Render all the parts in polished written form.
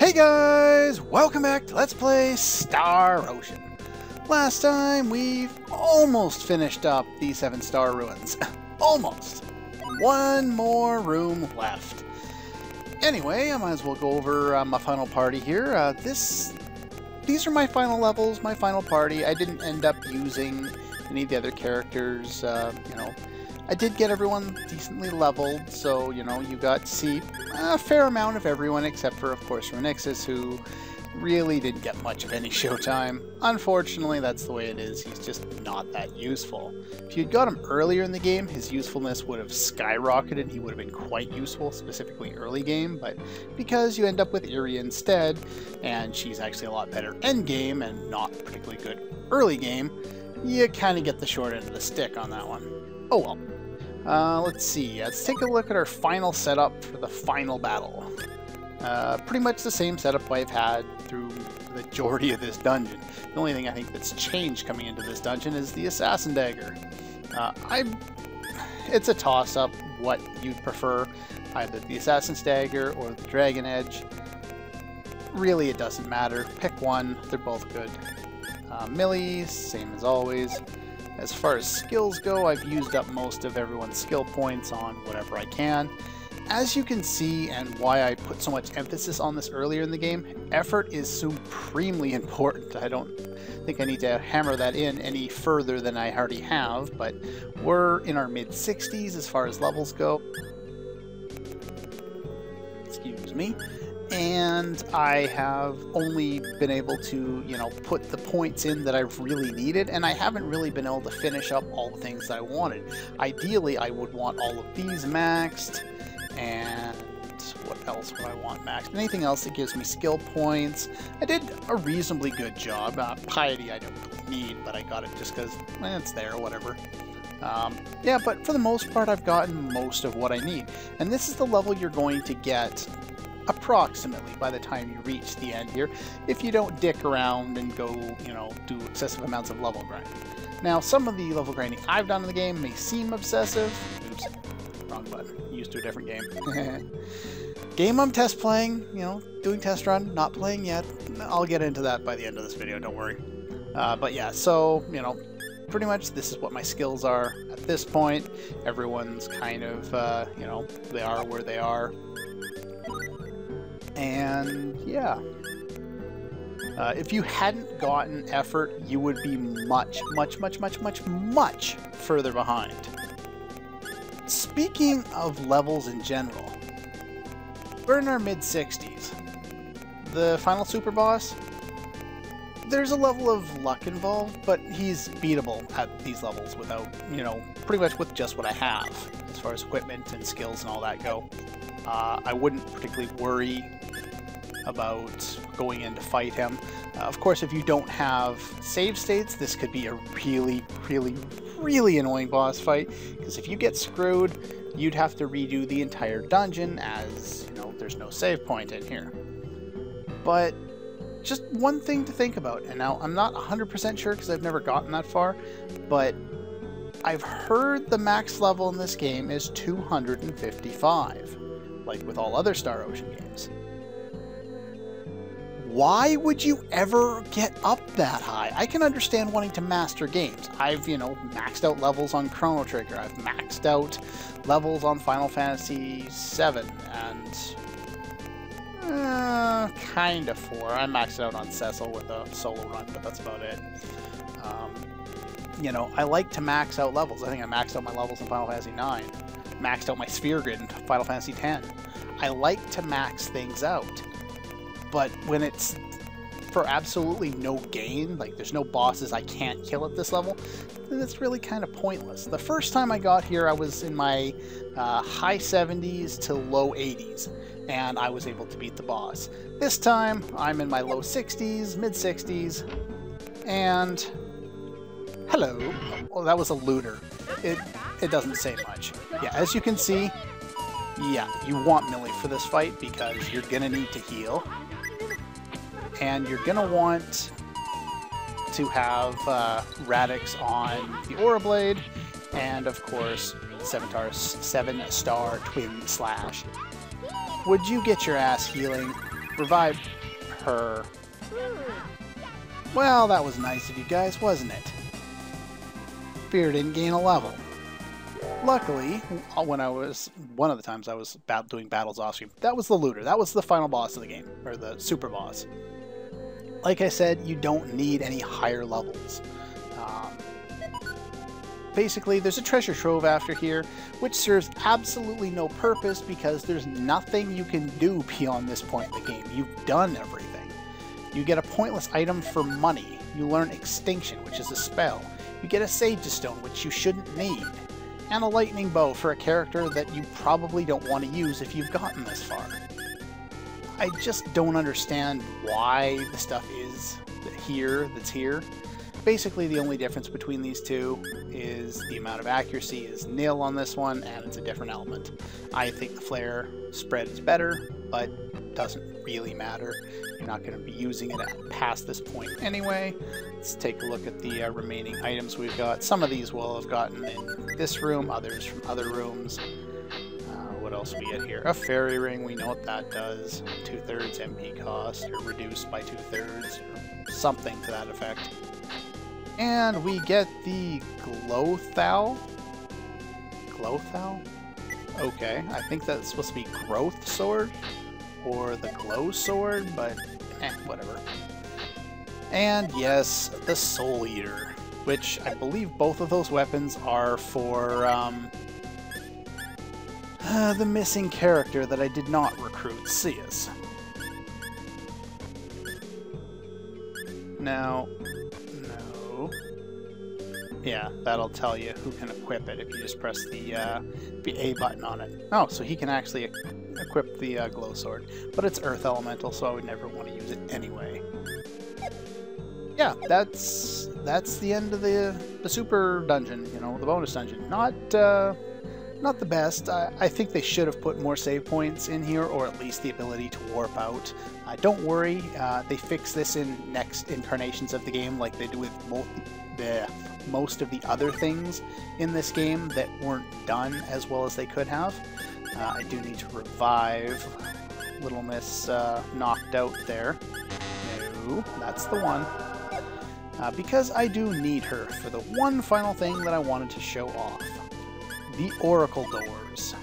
Hey guys! Welcome back to Let's Play Star Ocean. Last time we've almost finished up the 7-star ruins. Almost! One more room left. Anyway, I might as well go over my final party here. These are my final levels, my final party. I didn't end up using any of the other characters, I did get everyone decently leveled, so, you got to see a fair amount of everyone, except for, of course, Renixis, who really didn't get much of any showtime. Unfortunately, that's the way it is. He's just not that useful. If you'd got him earlier in the game, his usefulness would have skyrocketed. He would have been quite useful, specifically early game, but because you end up with Iri instead, and she's actually a lot better end game and not particularly good early game, you kind of get the short end of the stick on that one. Oh well. Let's see. Let's take a look at our final setup for the final battle. Pretty much the same setup I've had through the majority of this dungeon. The only thing I think that's changed coming into this dungeon is the Assassin Dagger. It's a toss-up what you'd prefer, either the Assassin's Dagger or the Dragon Edge. Really, it doesn't matter. Pick one. They're both good. Melee, same as always. As far as skills go, I've used up most of everyone's skill points on whatever I can. As you can see, and why I put so much emphasis on this earlier in the game, effort is supremely important. I don't think I need to hammer that in any further than I already have, but we're in our mid-60s as far as levels go. Excuse me. And I have only been able to, put the points in that I've really needed, and I haven't really been able to finish up all the things that I wanted. Ideally, I would want all of these maxed, and what else would I want maxed? Anything else that gives me skill points. I did a reasonably good job. Piety I don't really need, but I got it just because it's there, whatever. Yeah, but for the most part, I've gotten most of what I need. And this is the level you're going to get approximately by the time you reach the end here, if you don't dick around and go, do excessive amounts of level grinding. Now, some of the level grinding I've done in the game may seem obsessive. Oops, wrong button. Used to a different game. Game I'm test playing, doing test run, not playing yet. I'll get into that by the end of this video, don't worry. But yeah, so, pretty much this is what my skills are at this point. Everyone's kind of, they are where they are. And yeah, if you hadn't gotten effort, you would be much further behind. Speaking of levels in general, we're in our mid-60s. The final super boss, there's a level of luck involved, but he's beatable at these levels without, pretty much with just what I have as far as equipment and skills and all that go. I wouldn't particularly worry about going in to fight him. Of course, if you don't have save states, this could be a really annoying boss fight, because if you get screwed, you'd have to redo the entire dungeon, as, there's no save point in here. But just one thing to think about, and now I'm not 100% sure because I've never gotten that far, but I've heard the max level in this game is 255. Like with all other Star Ocean games. Why would you ever get up that high? I can understand wanting to master games. I've, maxed out levels on Chrono Trigger. I've maxed out levels on Final Fantasy VII and kind of 4. I maxed out on Cecil with a solo run, but that's about it. I like to max out levels. I think I maxed out my levels in Final Fantasy IX. Maxed out my sphere grid in Final Fantasy X. I like to max things out, but when it's for absolutely no gain, like there's no bosses I can't kill at this level, then it's really kind of pointless. The first time I got here, I was in my high 70s to low 80s, and I was able to beat the boss. This time, I'm in my low 60s, mid 60s, and hello. Well, that was a looter. It doesn't say much. Yeah, as you can see, yeah, you want melee for this fight because you're gonna need to heal. And you're gonna want to have Radix on the Aura Blade, and of course, 7-star Twin Slash. Would you get your ass healing? revive her. Well, that was nice of you guys, wasn't it? Fear didn't gain a level. Luckily, one of the times I was doing battles off stream, that was the looter. That was the final boss of the game, or the super boss. Like I said, you don't need any higher levels. Basically, there's a treasure trove after here, which serves absolutely no purpose because there's nothing you can do beyond this point in the game. You've done everything. You get a pointless item for money. You learn Extinction, which is a spell. You get a Sage Stone, which you shouldn't need. And a lightning bow for a character that you probably don't want to use if you've gotten this far. I just don't understand why the stuff is here that's here. Basically, the only difference between these two is the amount of accuracy is nil on this one, and it's a different element. I think the flare spread is better, but doesn't really matter. You're not going to be using it past this point anyway. Let's take a look at the remaining items we've got. Some of these we'll have gotten in this room, others from other rooms. What else we get here? A fairy ring, we know what that does. 2/3 MP cost, or reduced by 2/3, or something to that effect. And we get the Glowthal. Glowthal? Okay, I think that's supposed to be Growth Sword, or the Glow Sword, but whatever. And yes, the Soul Eater, which I believe both of those weapons are for the missing character that I did not recruit, Sias. Now, no. Yeah, that'll tell you who can equip it if you just press the A button on it. Oh, so he can actually equip the Glow Sword. But it's Earth Elemental, so I would never want to use it anyway. Yeah, that's the end of the super dungeon, you know, the bonus dungeon. Not the best. I think they should have put more save points in here, or at least the ability to warp out. Don't worry, they fix this in next incarnations of the game, like they do with most of the other things in this game that weren't done as well as they could have. I do need to revive Little Miss knocked out there. No, that's the one. Because I do need her for the one final thing that I wanted to show off. The Oracle Doors.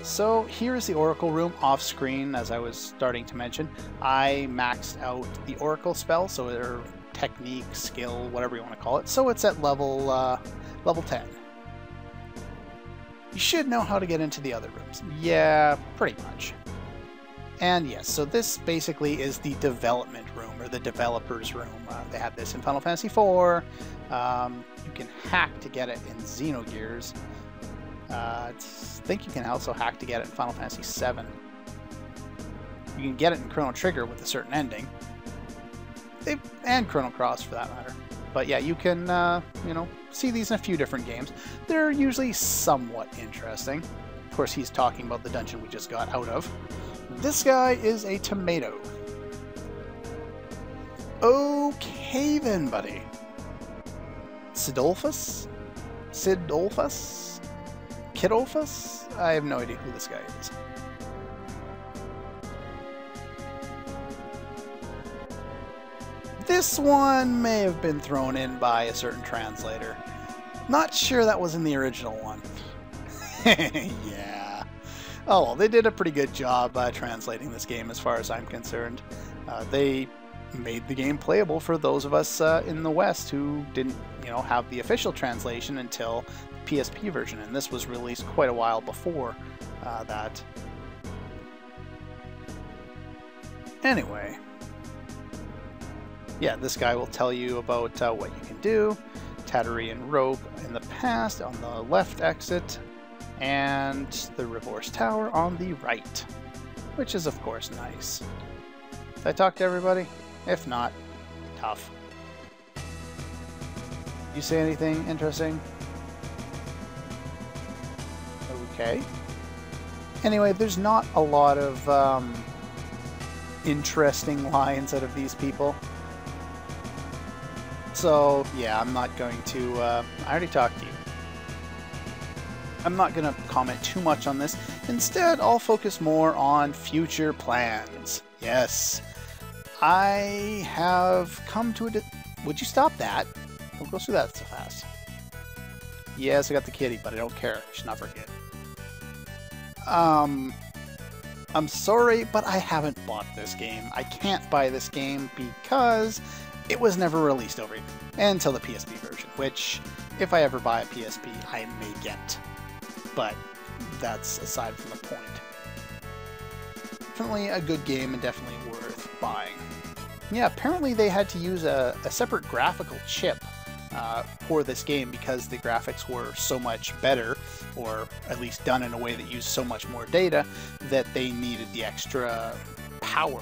So here's the Oracle Room off screen, as I was starting to mention. I maxed out the Oracle spell, so their technique, skill, whatever you want to call it. So it's at level 10. You should know how to get into the other rooms. Yeah, pretty much. And yes, so this basically is the development room, or the developer's room. They have this in Final Fantasy IV. You can hack to get it in Xenogears. I think you can also hack to get it in Final Fantasy VII. You can get it in Chrono Trigger with a certain ending. And Chrono Cross, for that matter. But yeah, you can, you know, see these in a few different games. They're usually somewhat interesting. Of course, he's talking about the dungeon we just got out of. This guy is a tomato. Okay then, buddy. Sidolphus? Sidolphus? Kidolphus? I have no idea who this guy is. This one may have been thrown in by a certain translator. Not sure that was in the original one. Yeah. Oh well, they did a pretty good job translating this game as far as I'm concerned. They made the game playable for those of us in the West who didn't, you know, have the official translation until the PSP version, and this was released quite a while before that. Anyway, yeah, this guy will tell you about what you can do. Tatarian Rope in the past on the left exit, and the Revorce Tower on the right, which is of course nice. Did I talk to everybody? If not, tough. You say anything interesting? Okay. Anyway, there's not a lot of interesting lines out of these people. So, yeah, I'm not going to... I already talked to you. I'm not going to comment too much on this. Instead, I'll focus more on future plans. Yes, I have come to a... Would you stop that? Don't go through that so fast. Yes, I got the kitty, but I don't care. I should not forget. I'm sorry, but I haven't bought this game. I can't buy this game because it was never released over until the PSP version, which, if I ever buy a PSP, I may get. But that's aside from the point. Definitely a good game and definitely worth buying. Yeah, apparently they had to use a separate graphical chip for this game because the graphics were so much better, or at least done in a way that used so much more data, that they needed the extra power.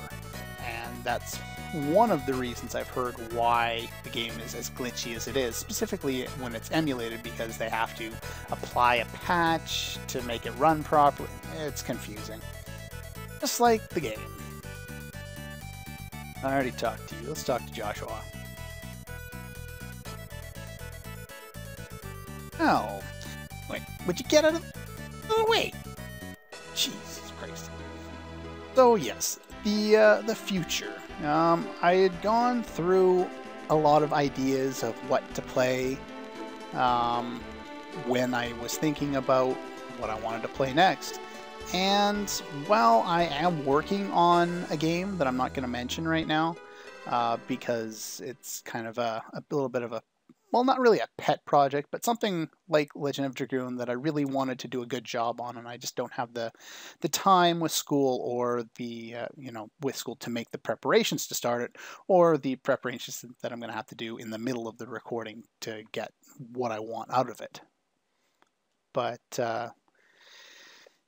And that's one of the reasons I've heard why the game is as glitchy as it is, specifically when it's emulated, because they have to apply a patch to make it run properly. It's confusing. Just like the game. I already talked to you. Let's talk to Joshua. Oh. Wait, would you get out of the way? Jesus Christ. So yes, the future. I had gone through a lot of ideas of what to play when I was thinking about what I wanted to play next. And while I am working on a game that I'm not going to mention right now, because it's kind of a little bit of a, well, not really a pet project, but something like Legend of Dragoon that I really wanted to do a good job on, and I just don't have the time with school, or the with school to make the preparations to start it, or the preparations that I'm going to have to do in the middle of the recording to get what I want out of it. But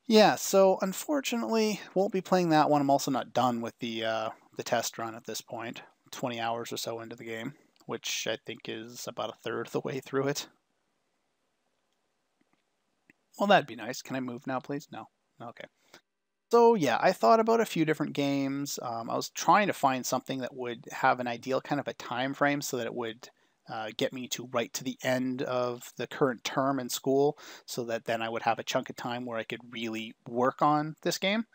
yeah, so unfortunately, won't be playing that one. I'm also not done with the test run at this point. 20 hours or so into the game, which I think is about a third of the way through it. Well, that'd be nice. Can I move now, please? No. Okay. So yeah, I thought about a few different games. I was trying to find something that would have an ideal kind of a time frame so that it would get me to right to the end of the current term in school, so that then I would have a chunk of time where I could really work on this game.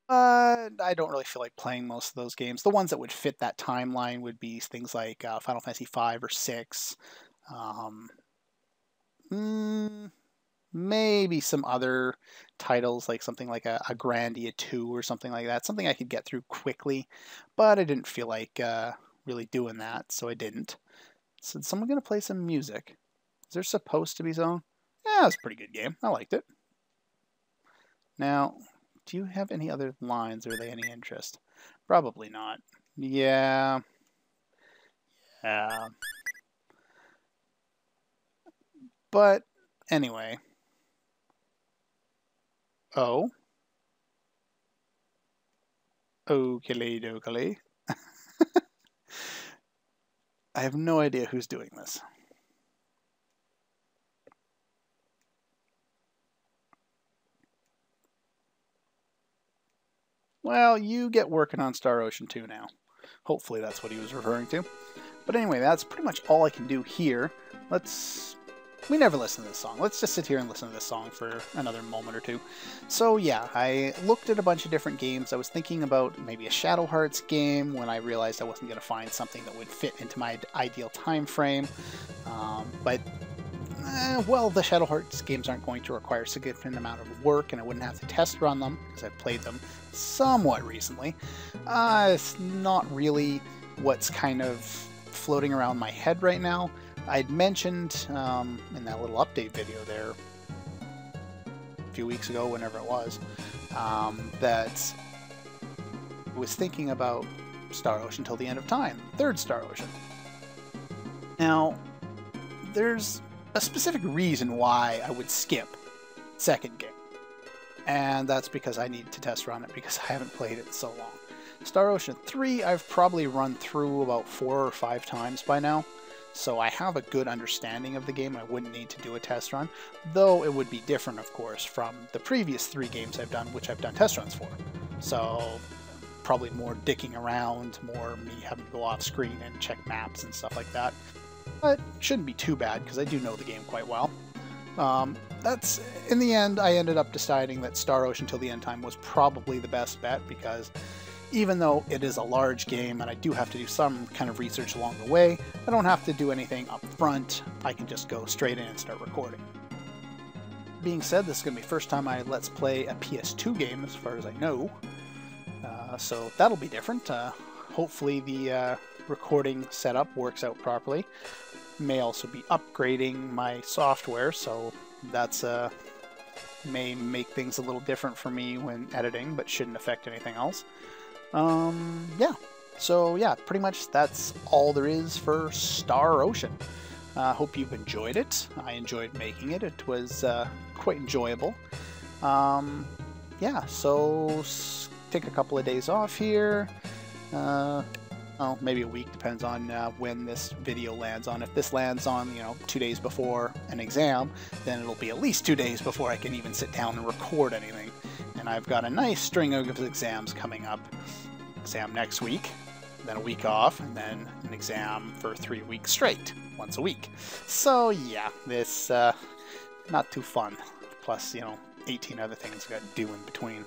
I don't really feel like playing most of those games. The ones that would fit that timeline would be things like Final Fantasy V or VI. Maybe some other titles, like something like a Grandia 2 or something like that. Something I could get through quickly, but I didn't feel like really doing that, so I didn't. So is someone going to play some music? Is there supposed to be some? Yeah, it was a pretty good game. I liked it. Now, do you have any other lines? Are they any interest? Probably not. Yeah. Yeah. But anyway. Oh. Okey dokey. I have no idea who's doing this. Well, you get working on Star Ocean 2 now. Hopefully that's what he was referring to. But anyway, that's pretty much all I can do here. We never listen to this song. Let's just sit here and listen to this song for another moment or two. So yeah, I looked at a bunch of different games. I was thinking about maybe a Shadow Hearts game when I realized I wasn't going to find something that would fit into my ideal time frame. Well, the Shadow Hearts games aren't going to require a significant amount of work, and I wouldn't have to test run them, because I've played them somewhat recently. It's not really what's kind of floating around my head right now. I'd mentioned in that little update video there a few weeks ago, whenever it was, that I was thinking about Star Ocean Till the End of Time, third Star Ocean. Now, there's a specific reason why I would skip second game, and that's because I need to test run it, because I haven't played it in so long. Star Ocean 3 I've probably run through about 4 or 5 times by now, so I have a good understanding of the game. I wouldn't need to do a test run, though it would be different, of course, from the previous 3 games I've done, which I've done test runs for. So probably more dicking around, more me having to go off screen and check maps and stuff like that. But shouldn't be too bad, because I do know the game quite well. that's, in the end, I ended up deciding that Star Ocean Till the End Time was probably the best bet, because even though it is a large game and I do have to do some kind of research along the way, I don't have to do anything up front. I can just go straight in and start recording. Being said, this is going to be the first time I Let's Play a PS2 game, as far as I know. So that'll be different. Hopefully the recording setup works out properly. May also be upgrading my software, so that's may make things a little different for me when editing, but shouldn't affect anything else. Yeah, so yeah, pretty much that's all there is for Star Ocean. Hope you've enjoyed it. I enjoyed making it. It was quite enjoyable. Yeah, so take a couple of days off here. Well, maybe a week, depends on when this video lands on. If this lands on, 2 days before an exam, then it'll be at least 2 days before I can even sit down and record anything. And I've got a nice string of exams coming up. Exam next week, then a week off, and then an exam for 3 weeks straight, once a week. So yeah, this not too fun. Plus, 18 other things I got to do in between.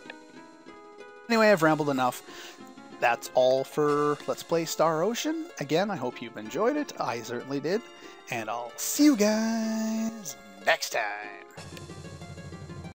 Anyway, I've rambled enough. That's all for Let's Play Star Ocean. Again, I hope you've enjoyed it. I certainly did. And I'll see you guys next time.